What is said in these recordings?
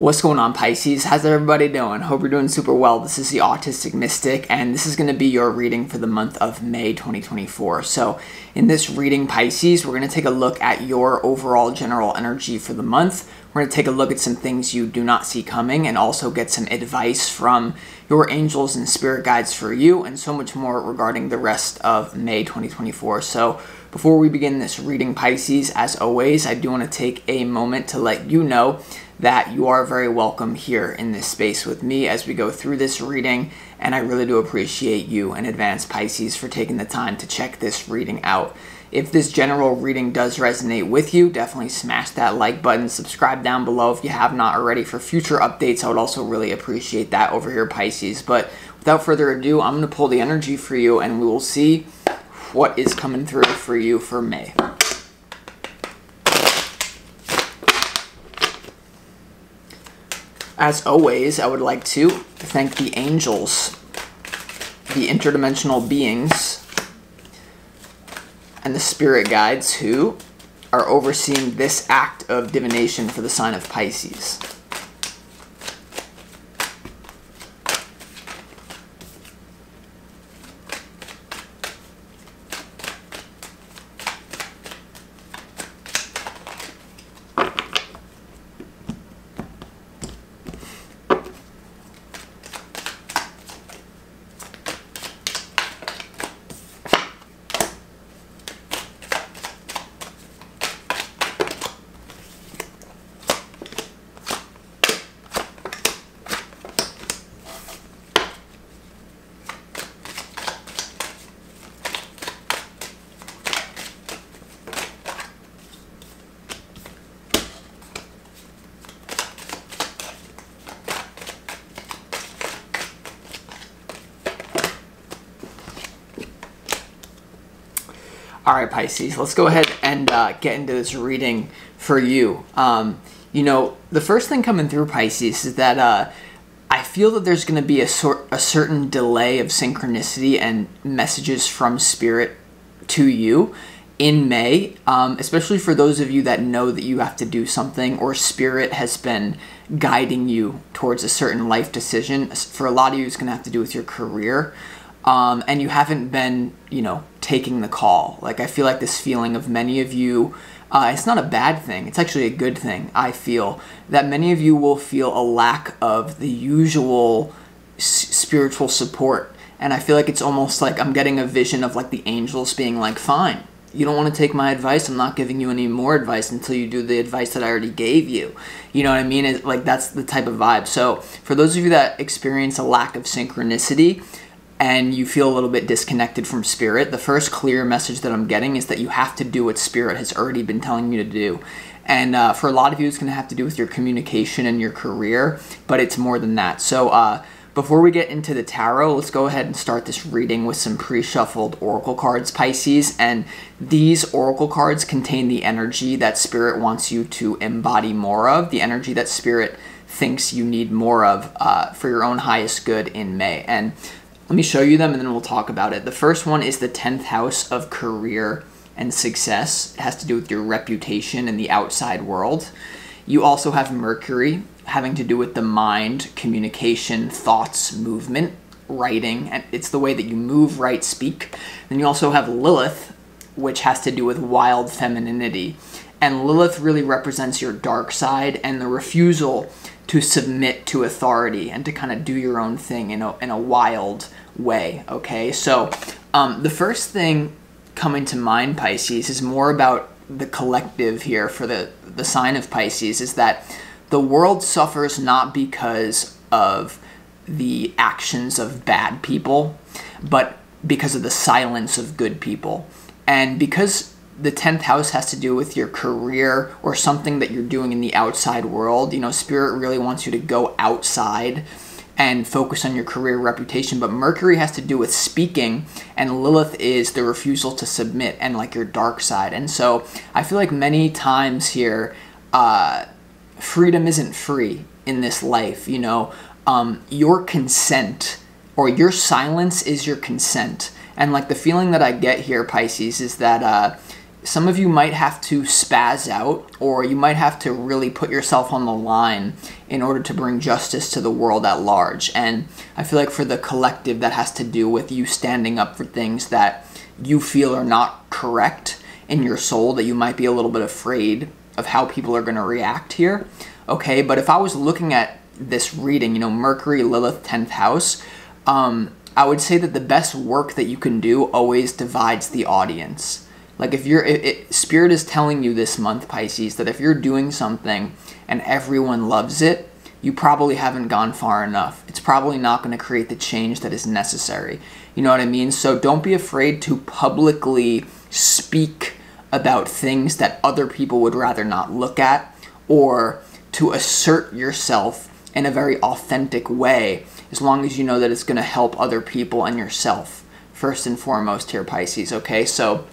What's going on, Pisces? How's everybody doing? Hope you're doing super well. This is the Autistic Mystic, and this is going to be your reading for the month of May 2024. So in this reading, Pisces, we're going to take a look at your overall general energy for the month. We're going to take a look at some things you do not see coming and also get some advice from your angels and spirit guides for you and so much more regarding the rest of May 2024. So before we begin this reading, Pisces, as always, I do want to take a moment to let you know that you are very welcome here in this space with me as we go through this reading, and I really do appreciate you in advance, Pisces, for taking the time to check this reading out. If this general reading does resonate with you, definitely smash that like button, subscribe down below if you have not already for future updates. I would also really appreciate that over here, Pisces. But without further ado, I'm going to pull the energy for you and we will see what is coming through for you for May. As always, I would like to thank the angels, the interdimensional beings, and the spirit guides who are overseeing this act of divination for the sign of Pisces. All right, Pisces, let's go ahead and get into this reading for you. You know, the first thing coming through, Pisces, is that I feel that there's going to be a certain delay of synchronicity and messages from Spirit to you in May, especially for those of you that know that you have to do something or Spirit has been guiding you towards a certain life decision. For a lot of you, it's going to have to do with your career. And you haven't been, you know, taking the call. Like, I feel like this feeling of many of you, it's not a bad thing. It's actually a good thing. I feel that many of you will feel a lack of the usual spiritual support. And I feel like it's almost like I'm getting a vision of like the angels being like, fine, you don't want to take my advice. I'm not giving you any more advice until you do the advice that I already gave you. You know what I mean? It's like, that's the type of vibe. So for those of you that experience a lack of synchronicity, and you feel a little bit disconnected from Spirit, the first clear message that I'm getting is that you have to do what Spirit has already been telling you to do. And for a lot of you, it's going to have to do with your communication and your career, but it's more than that. So before we get into the tarot, let's go ahead and start this reading with some pre-shuffled oracle cards, Pisces. And these oracle cards contain the energy that Spirit wants you to embody more of, the energy that Spirit thinks you need more of for your own highest good in May. And let me show you them and then we'll talk about it. The first one is the 10th house of career and success. It has to do with your reputation in the outside world. You also have Mercury, having to do with the mind, communication, thoughts, movement, writing, and it's the way that you move, write, speak. Then you also have Lilith, which has to do with wild femininity. And Lilith really represents your dark side and the refusal to submit to authority and to kind of do your own thing in a wild way, okay? So the first thing coming to mind, Pisces, is more about the collective here for the sign of Pisces, is that the world suffers not because of the actions of bad people, but because of the silence of good people. And because the 10th house has to do with your career or something that you're doing in the outside world, you know, Spirit really wants you to go outside and focus on your career reputation. But Mercury has to do with speaking, and Lilith is the refusal to submit and like your dark side. And so I feel like many times here, freedom isn't free in this life, you know. Your consent or your silence is your consent. And like the feeling that I get here, Pisces, is that some of you might have to spaz out, or you might have to really put yourself on the line in order to bring justice to the world at large. And I feel like for the collective, that has to do with you standing up for things that you feel are not correct in your soul, that you might be a little bit afraid of how people are going to react here. Okay, but if I was looking at this reading, you know, Mercury, Lilith, 10th house, I would say that the best work that you can do always divides the audience. Like if you're, Spirit is telling you this month, Pisces, that if you're doing something and everyone loves it, you probably haven't gone far enough. It's probably not going to create the change that is necessary. You know what I mean? So don't be afraid to publicly speak about things that other people would rather not look at, or to assert yourself in a very authentic way, as long as you know that it's going to help other people and yourself first and foremost here, Pisces. Okay, so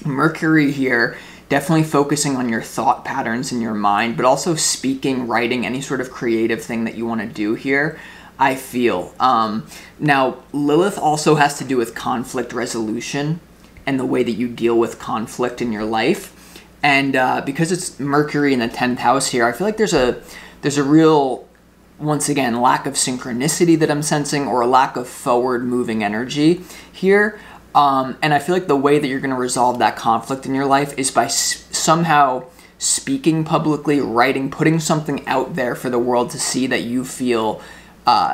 Mercury here, definitely focusing on your thought patterns in your mind, but also speaking, writing, any sort of creative thing that you want to do here, I feel. Now, Lilith also has to do with conflict resolution and the way that you deal with conflict in your life. And because it's Mercury in the 10th house here, I feel like there's a real, once again, lack of synchronicity that I'm sensing, or a lack of forward-moving energy here. And I feel like the way that you're going to resolve that conflict in your life is by somehow speaking publicly, writing, putting something out there for the world to see that you feel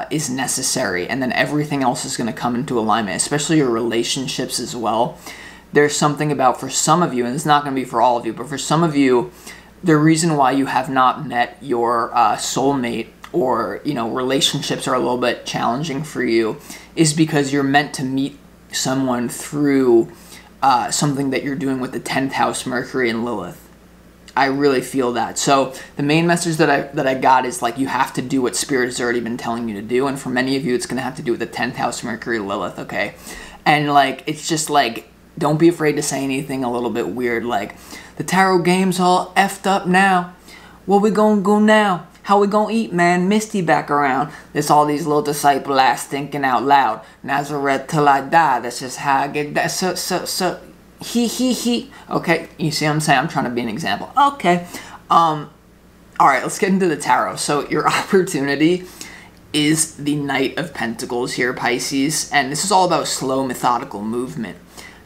is necessary. And then everything else is going to come into alignment, especially your relationships as well. There's something about, for some of you, and it's not going to be for all of you, but for some of you, the reason why you have not met your soulmate, or, you know, relationships are a little bit challenging for you, is because you're meant to meet someone through something that you're doing with the 10th house, Mercury and Lilith. I really feel that. So the main message that I got is, like, you have to do what Spirit has already been telling you to do, and for many of you, it's going to have to do with the 10th house, Mercury, Lilith, okay? And, like, it's just, like, don't be afraid to say anything a little bit weird, like, the tarot game's all effed up now. What we gonna go now? How we gonna eat, man? Misty back around. There's all these little disciple ass thinking out loud. Nazareth till I die. That's just how I get that. So. He. Okay, you see what I'm saying? I'm trying to be an example. Okay. All right, let's get into the tarot. So your opportunity is the Knight of Pentacles here, Pisces. And this is all about slow, methodical movement.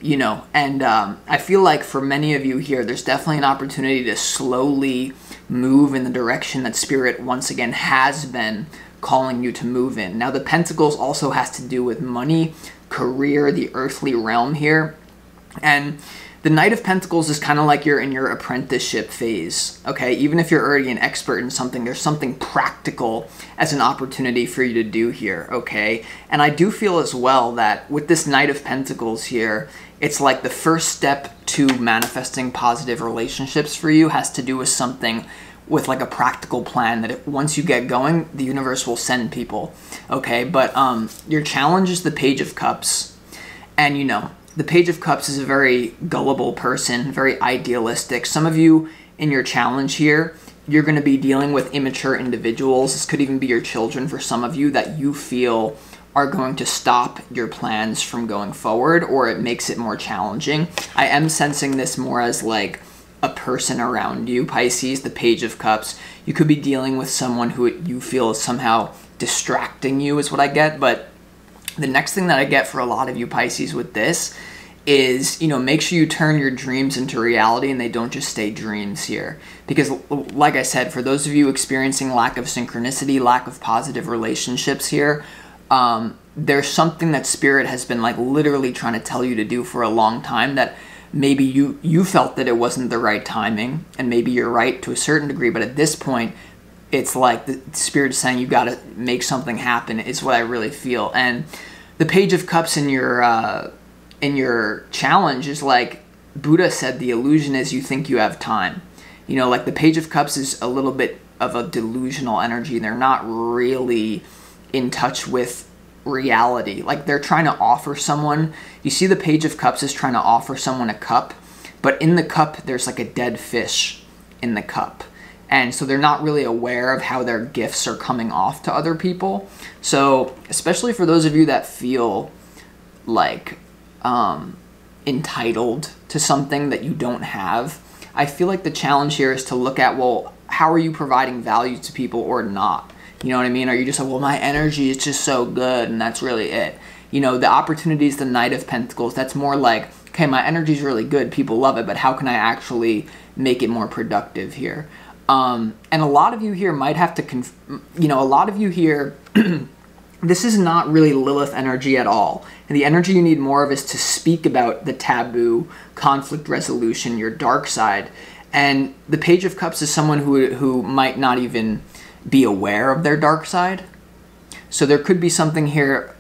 You know, and I feel like for many of you here, there's definitely an opportunity to slowly move in the direction that Spirit, once again, has been calling you to move in. Now, the Pentacles also has to do with money, career, the earthly realm here. And the Knight of Pentacles is kind of like you're in your apprenticeship phase, okay? Even if you're already an expert in something, there's something practical as an opportunity for you to do here, okay? And I do feel as well that with this Knight of Pentacles here, it's like the first step to manifesting positive relationships for you has to do with something with like a practical plan that once you get going, the universe will send people, okay? But your challenge is the Page of Cups. And, you know, the Page of Cups is a very gullible person, very idealistic. Some of you in your challenge here, you're going to be dealing with immature individuals. This could even be your children for some of you that you feel are going to stop your plans from going forward, or it makes it more challenging. I am sensing this more as like a person around you, Pisces, the Page of Cups. You could be dealing with someone who you feel is somehow distracting you, is what I get. But the next thing that I get for a lot of you, Pisces, with this is, you know, make sure you turn your dreams into reality and they don't just stay dreams here. Because, like I said, for those of you experiencing lack of synchronicity, lack of positive relationships here, there's something that Spirit has been like literally trying to tell you to do for a long time that maybe you felt that it wasn't the right timing, and maybe you're right to a certain degree, but at this point, it's like the Spirit is saying you got to make something happen, is what I really feel. And the Page of Cups in your challenge is like Buddha said, the illusion is you think you have time. You know, like the Page of Cups is a little bit of a delusional energy. They're not really in touch with reality. Like they're trying to offer someone, you see the Page of Cups is trying to offer someone a cup, but in the cup there's like a dead fish in the cup. And so they're not really aware of how their gifts are coming off to other people. So especially for those of you that feel like entitled to something that you don't have. I feel like the challenge here is to look at, well, how are you providing value to people or not? You know what I mean? Are you just like, well, my energy is just so good and that's really it? You know, the opportunity is the Knight of Pentacles. That's more like, okay, my energy is really good, people love it, but how can I actually make it more productive here? And a lot of you here might have to, a lot of you here, this is not really Lilith energy at all. And the energy you need more of is to speak about the taboo, conflict resolution, your dark side. And the Page of Cups is someone who might not even be aware of their dark side. So there could be something here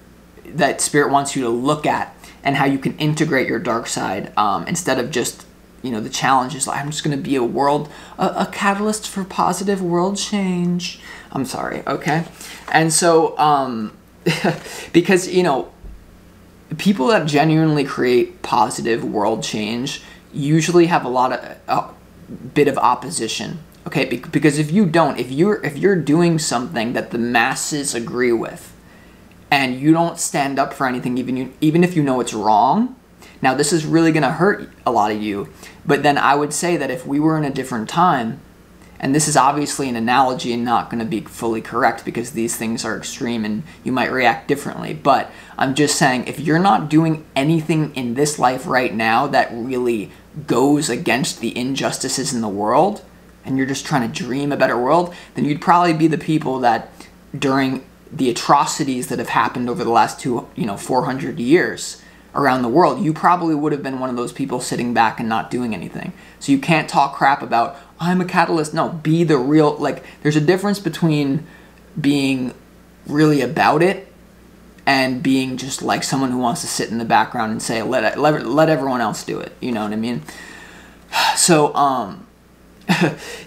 that Spirit wants you to look at and how you can integrate your dark side instead of just, the challenge is like, I'm just going to be a catalyst for positive world change. I'm sorry, okay? And so, because, people that genuinely create positive world change usually have a bit of opposition, okay? Because if you don't, if you're doing something that the masses agree with, and you don't stand up for anything, even if you know it's wrong, now this is really going to hurt a lot of you. But then I would say that if we were in a different time, and this is obviously an analogy and not going to be fully correct because these things are extreme and you might react differently, but I'm just saying, if you're not doing anything in this life right now that really goes against the injustices in the world, and you're just trying to dream a better world, then you'd probably be the people that during the atrocities that have happened over the last 400 years around the world, you probably would have been one of those people sitting back and not doing anything. So you can't talk crap about, I'm a catalyst. No, be the real, there's a difference between being really about it and being just like someone who wants to sit in the background and say, let everyone else do it. You know what I mean? So,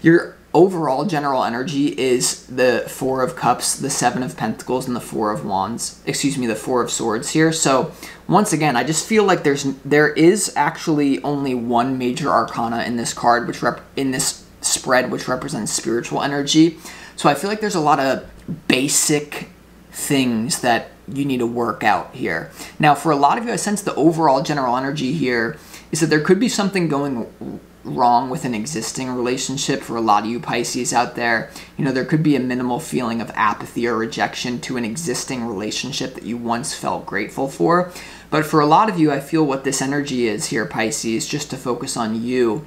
your overall general energy is the Four of Cups, the Seven of Pentacles, and the Four of Wands. Excuse me, the Four of Swords here. So once again, I just feel like there is actually only one major arcana in this card, in this spread, which represents spiritual energy. So I feel like there's a lot of basic things that you need to work out here. Now, for a lot of you, I sense the overall general energy here is that there could be something going wrong with an existing relationship for a lot of you Pisces out there. There could be a minimal feeling of apathy or rejection to an existing relationship that you once felt grateful for. But for a lot of you, I feel what this energy is here, Pisces, just to focus on you,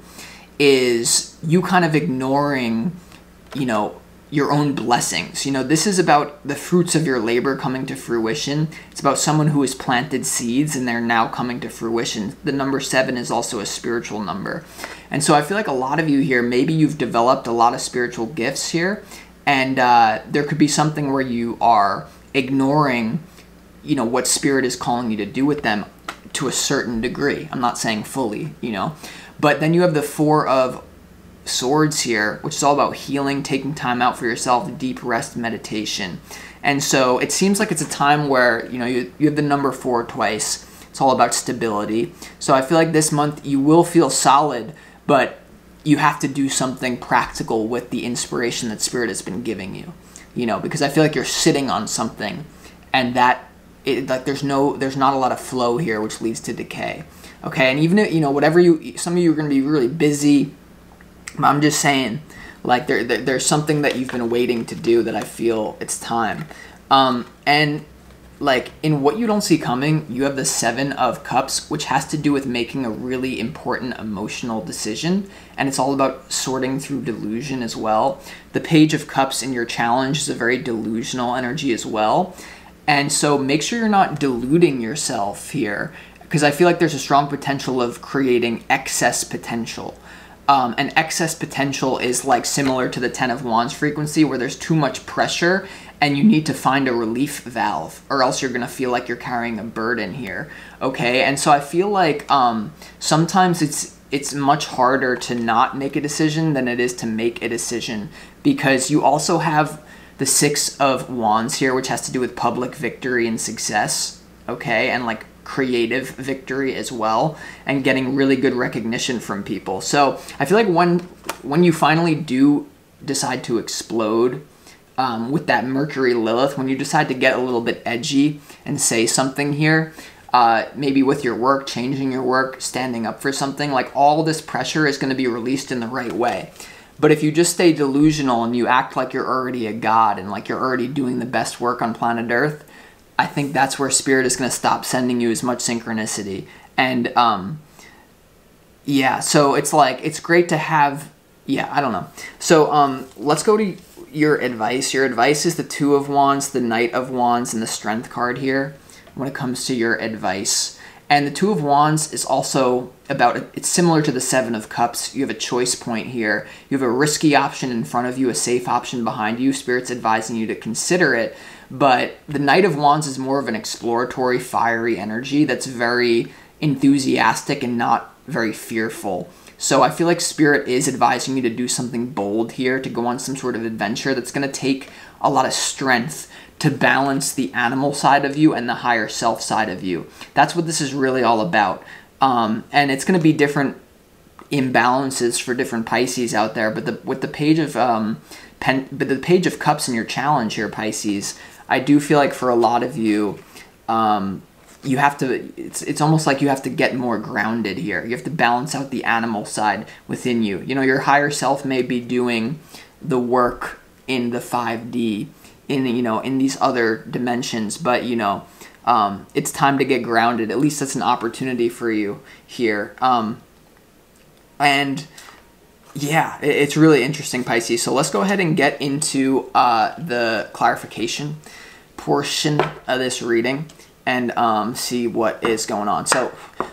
is you kind of ignoring, your own blessings. This is about the fruits of your labor coming to fruition. It's about someone who has planted seeds and they're now coming to fruition. The number 7 is also a spiritual number. And so I feel like a lot of you here, maybe you've developed a lot of spiritual gifts here, and there could be something where you are ignoring, what Spirit is calling you to do with them to a certain degree. I'm not saying fully, But then you have the Four of Swords here, which is all about healing, taking time out for yourself, deep rest, meditation. And so it seems like it's a time where, you have the number 4 twice. It's all about stability. So I feel like this month you will feel solid, but you have to do something practical with the inspiration that Spirit has been giving you, because I feel like you're sitting on something and there's not a lot of flow here, which leads to decay. Okay. And even if, some of you are going to be really busy, I'm just saying, there's something that you've been waiting to do that I feel it's time. And in what you don't see coming, you have the 7 of Cups, which has to do with making a really important emotional decision. And it's all about sorting through delusion as well. The Page of Cups in your challenge is a very delusional energy as well. And so make sure you're not deluding yourself here, because I feel like there's a strong potential of creating excess potential. And excess potential is similar to the 10 of Wands frequency, where there's too much pressure and you need to find a relief valve, or else you're going to feel like you're carrying a burden here. Okay. And so I feel like sometimes it's much harder to not make a decision than it is to make a decision, because you also have the 6 of Wands here, which has to do with public victory and success. Okay. And creative victory as well, and getting really good recognition from people. So I feel like when you finally do decide to explode with that Mercury Lilith, when you decide to get a little bit edgy and say something here, maybe with your work, changing your work, standing up for something, like all this pressure is going to be released in the right way. But if you just stay delusional and you act like you're already a god and like you're already doing the best work on planet Earth, I think that's where Spirit is going to stop sending you as much synchronicity. And yeah, so it's like, it's great to have, yeah, I don't know. So let's go to your advice. Your advice is the Two of Wands, the Knight of Wands, and the Strength card here when it comes to your advice. And the Two of Wands is also about, it's similar to the Seven of Cups. You have a choice point here. You have a risky option in front of you, a safe option behind you. Spirit's advising you to consider it. But the Knight of Wands is more of an exploratory, fiery energy that's very enthusiastic and not very fearful. So I feel like Spirit is advising you to do something bold here, to go on some sort of adventure that's going to take a lot of strength to balance the animal side of you and the higher self side of you. That's what this is really all about. And it's going to be different imbalances for different Pisces out there. But with the Page of the Page of Cups in your challenge here, Pisces, I do feel like for a lot of you, you have to, it's almost like you have to get more grounded here. You have to balance out the animal side within you. You know, your higher self may be doing the work in the 5D, in these other dimensions, but it's time to get grounded. At least that's an opportunity for you here. And yeah, it's really interesting, Pisces. So let's go ahead and get into the clarification portion of this reading and see what is going on. So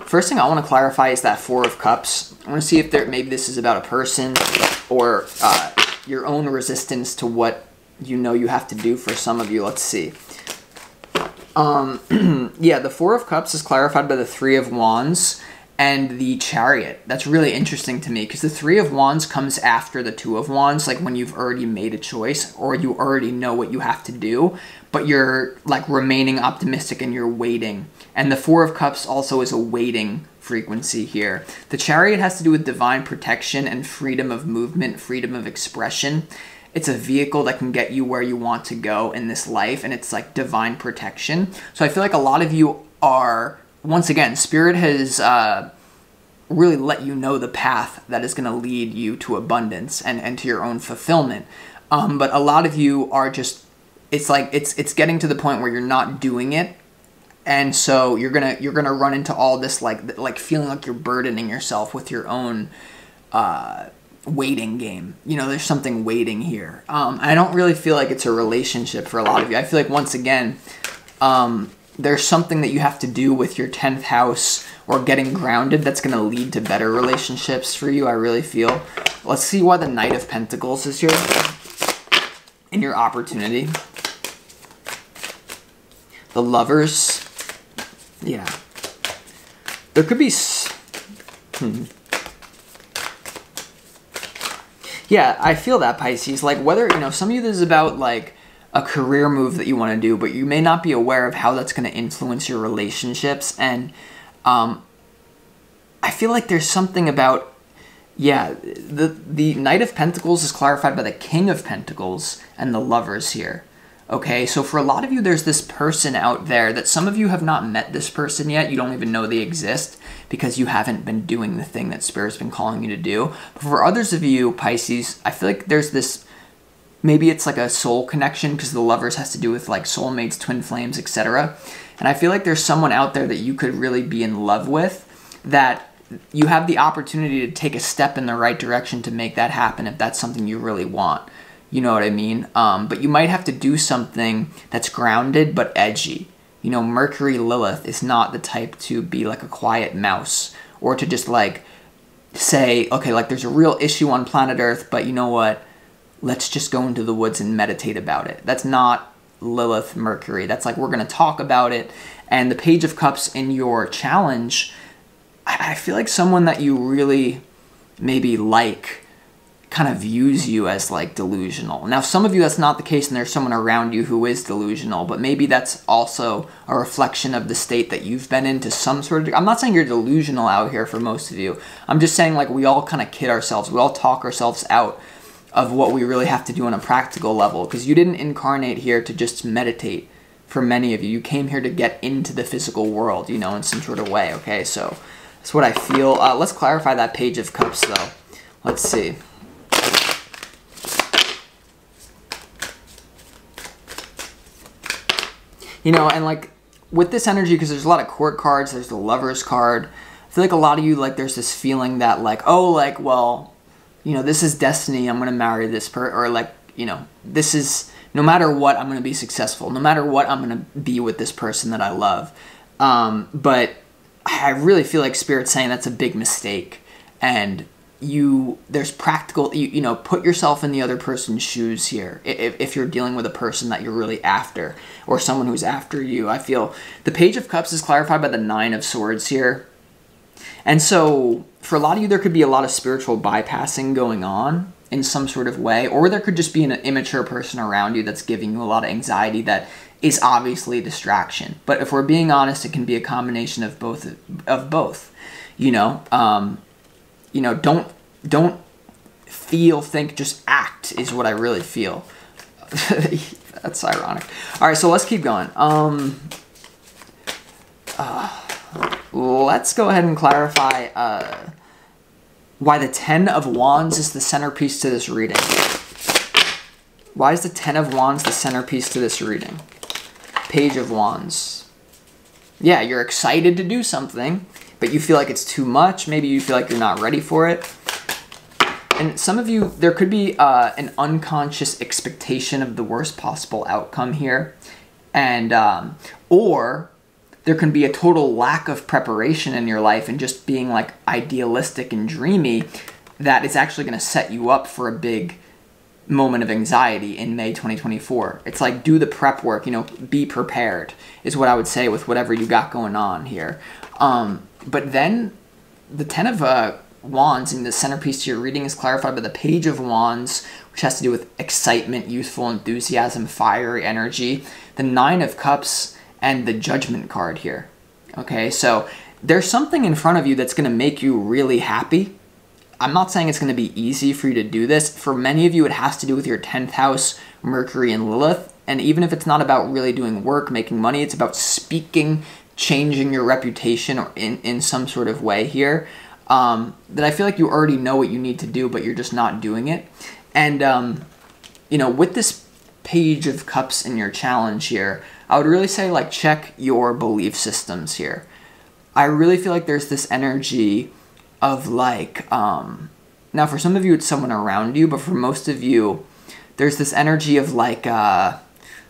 first thing I want to clarify is that Four of Cups. I want to see if maybe this is about a person or your own resistance to what you have to do for some of you. Let's see. Yeah, the Four of Cups is clarified by the Three of Wands and the Chariot. That's really interesting to me because the Three of Wands comes after the Two of Wands, like when you've already made a choice or you already know what you have to do, but you're like remaining optimistic and you're waiting. And the Four of Cups also is a waiting frequency here. The Chariot has to do with divine protection and freedom of movement, freedom of expression. It's a vehicle that can get you where you want to go in this life, and it's like divine protection. So I feel like a lot of you are, once again, Spirit has really let you know the path that is going to lead you to abundance and to your own fulfillment. But a lot of you are just, it's like it's getting to the point where you're not doing it, and so you're gonna run into all this like feeling like you're burdening yourself with your own waiting game. There's something waiting here. I don't really feel like it's a relationship for a lot of you. I feel like once again, there's something that you have to do with your 10th house or getting grounded that's going to lead to better relationships for you, I really feel. Let's see why the Knight of Pentacles is here in your opportunity. The Lovers. Yeah. There could be... Yeah, I feel that, Pisces. Like, whether, some of you this is about, like, a career move that you want to do, but you may not be aware of how that's going to influence your relationships. And I feel like there's something about, yeah, the Knight of Pentacles is clarified by the King of Pentacles and the Lovers here. Okay, so for a lot of you, there's this person out there that some of you have not met this person yet. You don't even know they exist because you haven't been doing the thing that Spirit's been calling you to do. But for others of you, Pisces, I feel like there's this, maybe it's like a soul connection because the Lovers has to do with like soulmates, twin flames, etc. And I feel like there's someone out there that you could really be in love with, that you have the opportunity to take a step in the right direction to make that happen if that's something you really want. You know what I mean? But you might have to do something that's grounded but edgy. Mercury Lilith is not the type to be like a quiet mouse or to just like say, okay, like there's a real issue on planet Earth, but you know what? Let's just go into the woods and meditate about it. That's not Lilith Mercury. That's like, we're going to talk about it. And the Page of Cups in your challenge, I feel like someone that you really maybe like kind of views you as like delusional. Now, some of you that's not the case and there's someone around you who is delusional, but maybe that's also a reflection of the state that you've been in to some sort of... I'm not saying you're delusional out here for most of you. I'm just saying like we all kind of kid ourselves. We all talk ourselves out of what we really have to do on a practical level because you didn't incarnate here to just meditate. for many of you. You came here to get into the physical world, you know, in some sort of way, okay? So that's what I feel. Let's clarify that Page of Cups, though. Let's see. You know, and like with this energy, because there's a lot of court cards, there's the Lover's card. I feel like a lot of you, like, there's this feeling that, like, oh, like, well, you know, this is destiny. I'm going to marry this person. Or, like, you know, this is, no matter what, I'm going to be successful. No matter what, I'm going to be with this person that I love. But I really feel like Spirit's saying that's a big mistake. And there's practical, you know, put yourself in the other person's shoes here. If you're dealing with a person that you're really after, or someone who's after you. I feel the Page of Cups is clarified by the Nine of Swords here. And so for a lot of you, there could be a lot of spiritual bypassing going on in some sort of way, or there could just be an immature person around you that's giving you a lot of anxiety that is obviously a distraction. But if we're being honest, it can be a combination of both. You know, don't feel, think, just act is what I really feel. That's ironic. All right, so let's keep going. Let's go ahead and clarify why the Ten of Wands is the centerpiece to this reading. Why is the Ten of Wands the centerpiece to this reading? Page of Wands. Yeah, you're excited to do something, but you feel like it's too much. Maybe you feel like you're not ready for it. And some of you, there could be an unconscious expectation of the worst possible outcome here. And, or there can be a total lack of preparation in your life and just being like idealistic and dreamy that is actually going to set you up for a big moment of anxiety in May 2024. It's like, do the prep work, you know, be prepared is what I would say with whatever you got going on here. But then the Ten of Wands in the centerpiece to your reading is clarified by the Page of Wands, which has to do with excitement, youthful enthusiasm, fiery energy, the Nine of Cups, and the Judgment card here. Okay, so there's something in front of you that's going to make you really happy. I'm not saying it's going to be easy for you to do this. For many of you, it has to do with your 10th house, Mercury and Lilith. And even if it's not about really doing work, making money, it's about speaking, changing your reputation or in some sort of way here. That I feel like you already know what you need to do, but you're just not doing it. And, you know, with this Page of Cups in your challenge here, I would really say, like, check your belief systems here. I really feel like there's this energy of, like, now for some of you, it's someone around you, but for most of you, there's this energy of, like, how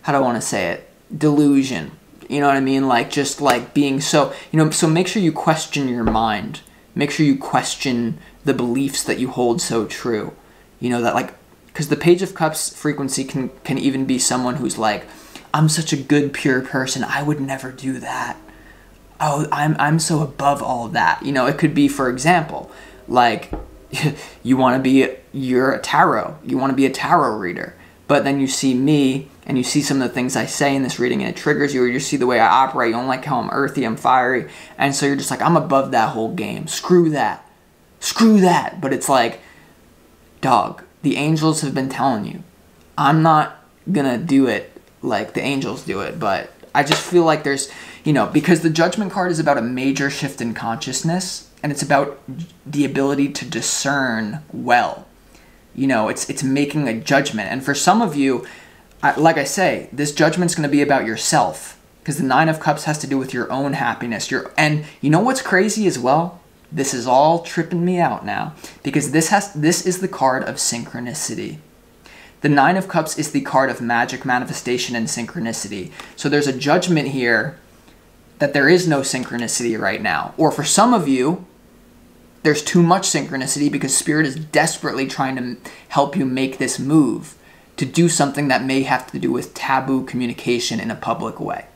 do I want to say it? Delusion. You know what I mean? Like, just, like, being so, you know, so make sure you question your mind. Make sure you question the beliefs that you hold so true. You know, that, like, because the Page of Cups frequency can even be someone who's like, I'm such a good, pure person. I would never do that. Oh, I'm so above all that. You know, it could be, for example, like, you're a tarot. You want to be a tarot reader. But then you see me, and you see some of the things I say in this reading, and it triggers you, or you see the way I operate. You don't like how I'm earthy, I'm fiery. And so you're just like, I'm above that whole game. Screw that. Screw that. But it's like, dog, the angels have been telling you. I'm not gonna do it like the angels do it, but I just feel like there's, you know, because the Judgment card is about a major shift in consciousness, and it's about the ability to discern well. You know, it's making a judgment. And for some of you, like I say, this judgment's going to be about yourself, because the Nine of Cups has to do with your own happiness. And you know what's crazy as well? This is all tripping me out now, because this is the card of synchronicity. The Nine of Cups is the card of magic, manifestation, and synchronicity. So there's a judgment here that there is no synchronicity right now. Or for some of you, there's too much synchronicity because Spirit is desperately trying to help you make this move to do something that may have to do with taboo communication in a public way.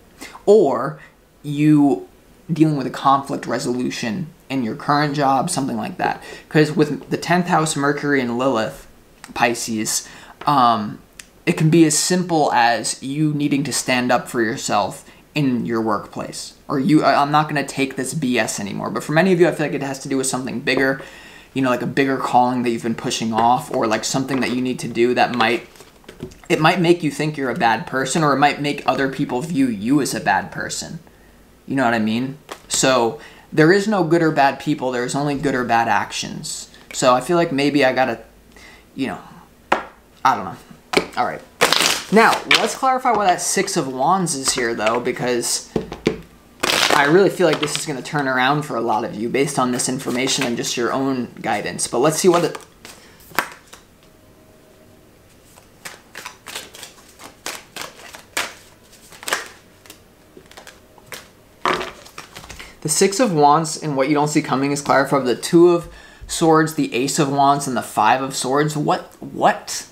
Or you dealing with a conflict resolution in your current job, something like that. Because with the 10th house, Mercury and Lilith, Pisces, it can be as simple as you needing to stand up for yourself in your workplace. Or I'm not going to take this BS anymore. But for many of you, I feel like it has to do with something bigger, you know, like a bigger calling that you've been pushing off, or like something that you need to do that might it might make you think you're a bad person, or it might make other people view you as a bad person. You know what I mean? So there is no good or bad people. There's only good or bad actions. So I feel like maybe I gotta, you know, I don't know. All right. Now, let's clarify why that Six of Wands is here, though, because I really feel like this is going to turn around for a lot of you based on this information and just your own guidance. But let's see what it... The Six of Wands and what you don't see coming is clarified with the Two of Swords, the Ace of Wands, and the Five of Swords. What?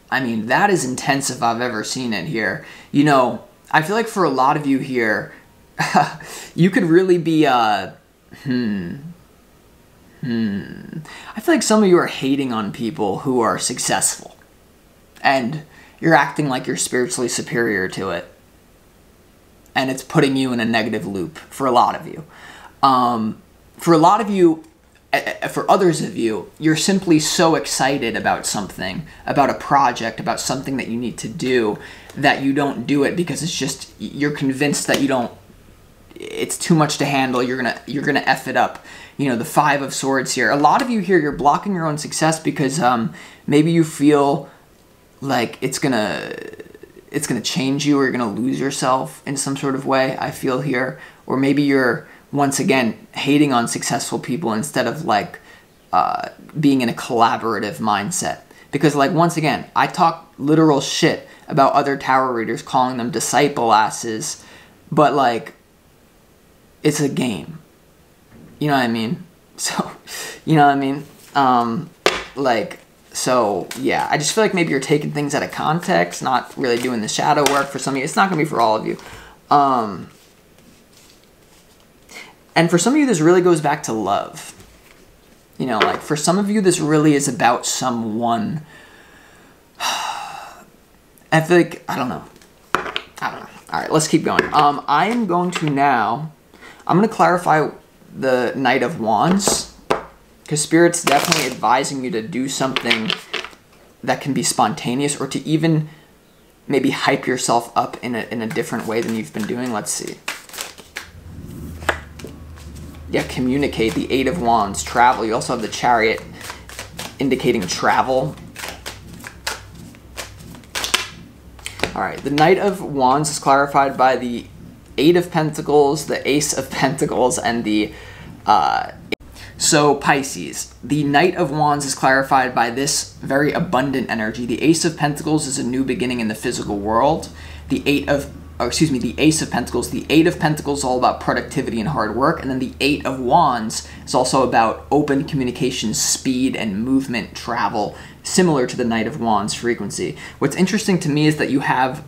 I mean, that is intense if I've ever seen it here. You know, I feel like for a lot of you here, you could really be, I feel like some of you are hating on people who are successful. And you're acting like you're spiritually superior to it. And it's putting you in a negative loop for a lot of you. For a lot of you, for others of you, you're simply so excited about something, about a project, about something that you need to do, that you don't do it because it's just, you're convinced that you don't, it's too much to handle, you're gonna F it up. You know, the Five of Swords here. A lot of you here, you're blocking your own success because maybe you feel like it's gonna change you, or you're gonna lose yourself in some sort of way, I feel here. Or maybe you're, once again, hating on successful people instead of like being in a collaborative mindset. Because like, once again, I talk literal shit about other tarot readers, calling them disciple asses, but like, it's a game. You know what I mean? So, you know what I mean? So, yeah, I just feel like maybe you're taking things out of context, not really doing the shadow work for some of you. It's not going to be for all of you. And for some of you, this really goes back to love. You know, like, for some of you, this really is about someone. I feel like, I don't know. All right, let's keep going. I am going to now, I'm going to clarify the Knight of Wands. Because Spirit's definitely advising you to do something that can be spontaneous, or to even maybe hype yourself up in a different way than you've been doing. Let's see. Yeah, communicate. The Eight of Wands, travel. You also have the Chariot indicating travel. All right, the Knight of Wands is clarified by the Eight of Pentacles, the Ace of Pentacles, and the... So, Pisces, the Knight of Wands is clarified by this very abundant energy. The Ace of Pentacles is a new beginning in the physical world. The Ace of Pentacles. The Eight of Pentacles is all about productivity and hard work. And then the Eight of Wands is also about open communication, speed, and movement, travel, similar to the Knight of Wands frequency. What's interesting to me is that you have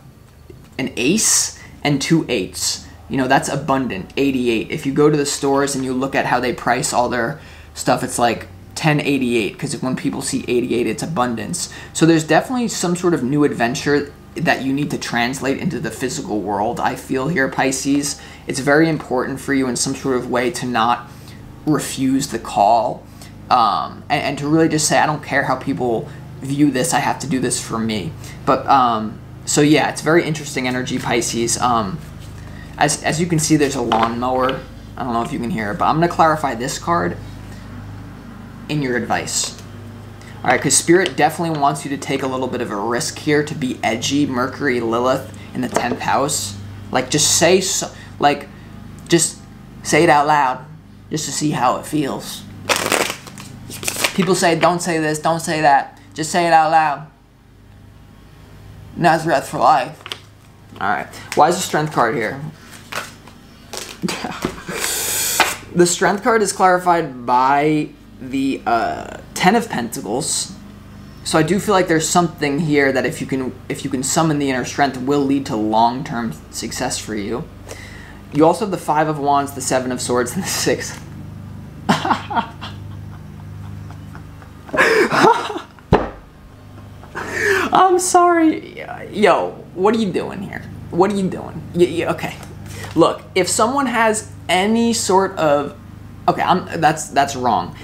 an Ace and two Eights. You know, that's abundant, 88. If you go to the stores and you look at how they price all their stuff, it's like 1088, because when people see 88, it's abundance. So there's definitely some sort of new adventure that you need to translate into the physical world, I feel here, Pisces. It's very important for you in some sort of way to not refuse the call, and to really just say, I don't care how people view this, I have to do this for me. But, so yeah, it's very interesting energy, Pisces. As you can see, there's a lawnmower. I don't know if you can hear it, but I'm going to clarify this card in your advice. All right, because Spirit definitely wants you to take a little bit of a risk here, to be edgy. Mercury, Lilith in the 10th house. Like, just say it out loud, just to see how it feels. People say, don't say this, don't say that. Just say it out loud. Nazareth for life. All right. Why is the Strength card here? The Strength card is clarified by the Ten of Pentacles. So I do feel like there's something here that if you can summon the inner strength, will lead to long-term success for you. You also have the Five of Wands, the Seven of Swords, and the Six. I'm sorry. Yo, what are you doing here? What are you doing? Okay. Look, if someone has any sort of... Okay, that's wrong.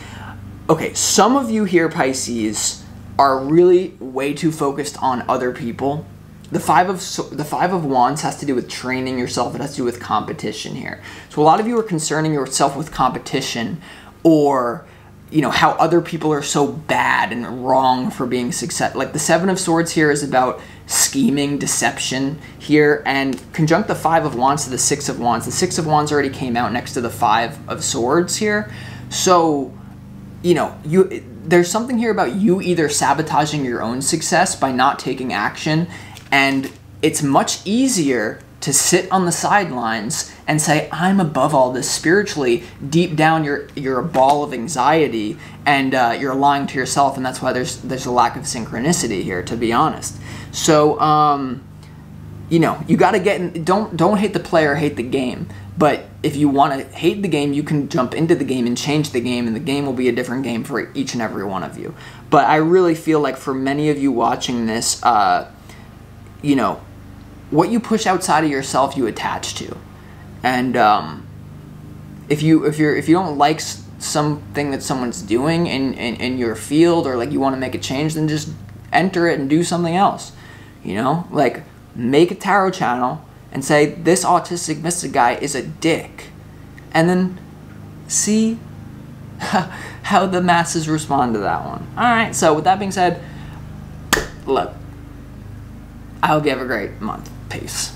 Okay, some of you here, Pisces, are really way too focused on other people. The Five of Wands has to do with training yourself. It has to do with competition here. So a lot of you are concerning yourself with competition, or how other people are so bad and wrong for being successful. Like the Seven of Swords here is about scheming, deception here, and conjunct the Five of Wands to the Six of Wands. The Six of Wands already came out next to the Five of Swords here. So, there's something here about you either sabotaging your own success by not taking action, and it's much easier to sit on the sidelines and say, I'm above all this spiritually. Deep down, you're a ball of anxiety, and you're lying to yourself, and that's why there's a lack of synchronicity here, to be honest. So, you got to get in. Don't hate the player, hate the game. But if you want to hate the game, you can jump into the game and change the game, and the game will be a different game for each and every one of you. But I really feel like for many of you watching this, what you push outside of yourself, you attach to. And if you don't like something that someone's doing in your field, or like you want to make a change, then just enter it and do something else. Like make a tarot channel and say, this autistic mystic guy is a dick, and then see how the masses respond to that one. All right, so with that being said, look, I hope you have a great month. Peace.